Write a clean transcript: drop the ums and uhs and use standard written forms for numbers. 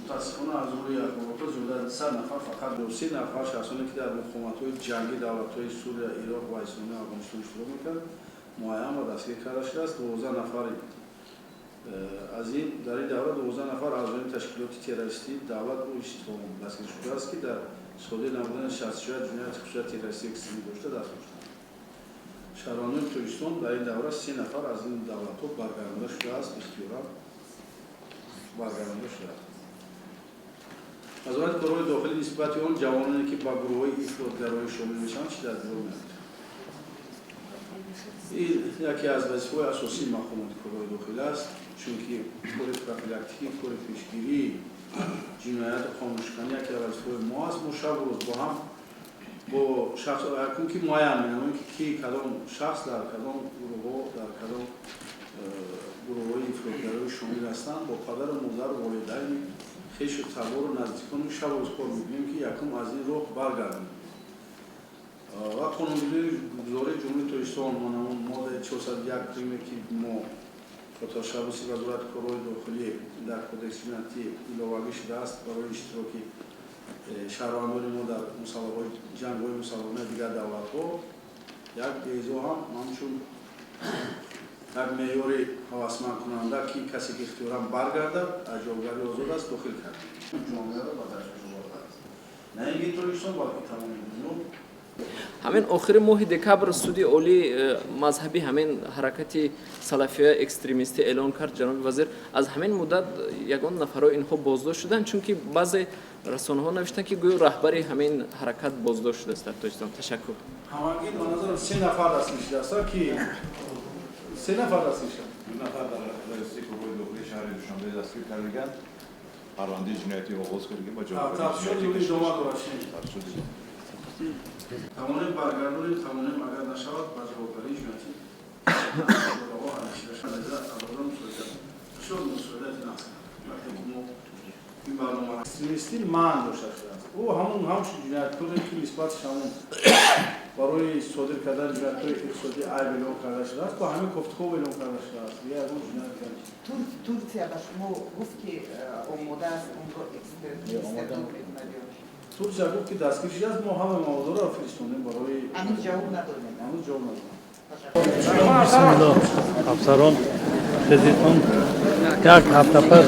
متاسفانه از روی اخبارات حدود 100 نفر فقط 3 نفر شخصانی که در مقاومت‌های جنگی دولت‌های سوریه، عراق و اسلامی افغانستان اشتراک می‌کردند معین و دستگیر کرده شده است. 12 نفر از این در این دوره 12 نفر اعضای تشکیلات تروریستی دولت و اشتباه دستگیر شده است که در ساده نمودن 66 جنایت خصوصی تروریستی اکستریمی داشته دست داشتند. شهروندان ترکستان در این دوره 3 نفر از این دولت‌ها برگردانده شده است، اختیارا برگردانده شده است. از وقت کارهای داخلی نسبت آن جوانانی که با گروه‌های افراط‌گرایی شامل میشن چه تدبیر می‌گیرد؟ این یکی از وظیفه‌های اساسی مقامات کارهای داخلی است، چونکه کار پروفیلاکتیکی، کار پیشگیری جنایت خاموشکنی یکی از وظیفه‌های ما است. ما شب و روز با هم با شخص هرکون که معین می‌نماییم که کی کدام شخص در کدام گروه‌ها در کدام گروه‌های افراط‌گرایی شامل هستند با پدر و مادر و والدین خویش و تبار و نزدیکان شب و روز کار می‌کنیم که یکم از این راه برگردیم. و قانونگذاری گزارش جمهوری ترکستان ماده 401 قیمه که ما با تشبث وزارت کارهای داخلی در کدکس جنایتی علاوه شده است برای اشتراک شهروندان ما در مسابقات جنگ‌های مسابقات دیگر دولت‌ها یک ایزا هم همچون یک معیار هوسمند کننده که کسی که اختیارا برگردد از جاوداری آزاد است داخل کرد. جامعه را با تشویش آورده است. نه اینکه ترکستان بلکه تمام دنیا. همین آخر ماه دکبر سودی عالی مذهبی همین حرکت سلفیه اکستریمیستی اعلان کرد جناب وزیر. از همین مدت یگان نفرای اینها بازداشت شدند چون که بعضی رسانه‌ها نوشتن که گویا رهبری همین حرکت بازداشت شده است در تاجیکستان. تشکر. همگی به نظر 3 نفر دست میشه است که 3 نفر دست میشه. 2 نفر در رئیسی کارهای داخلی شهر دوشنبه دستگیر کردند. پرونده جنایتی آغاز کردیم با جواب تفصیلی شما داشتید. توانیم برگردونیم توانیم اگر نشود با جوابداری جنایتی روا هنشیده شده اولان شد مسئولیت نست وقتی که ما این برنامه اکستریمیستی من داشته شده است او همون جنایتکاری که نسبتش همون برای صادر کردن جنایت‌های اقتصادی عیب اعلام کرده شده است با همین گفتگو اعلام کرده شده است یه از اون جنایت کرده ترکیه به شما گفت که آماده است اون رو استرداد کنید. ترکیه گفت که دستگیر شده است ما همه موارد را فرستادیم برای هنوز جواب ندادیم. هنوز جواب ندادیم. افسران رزیدان یک هفته پس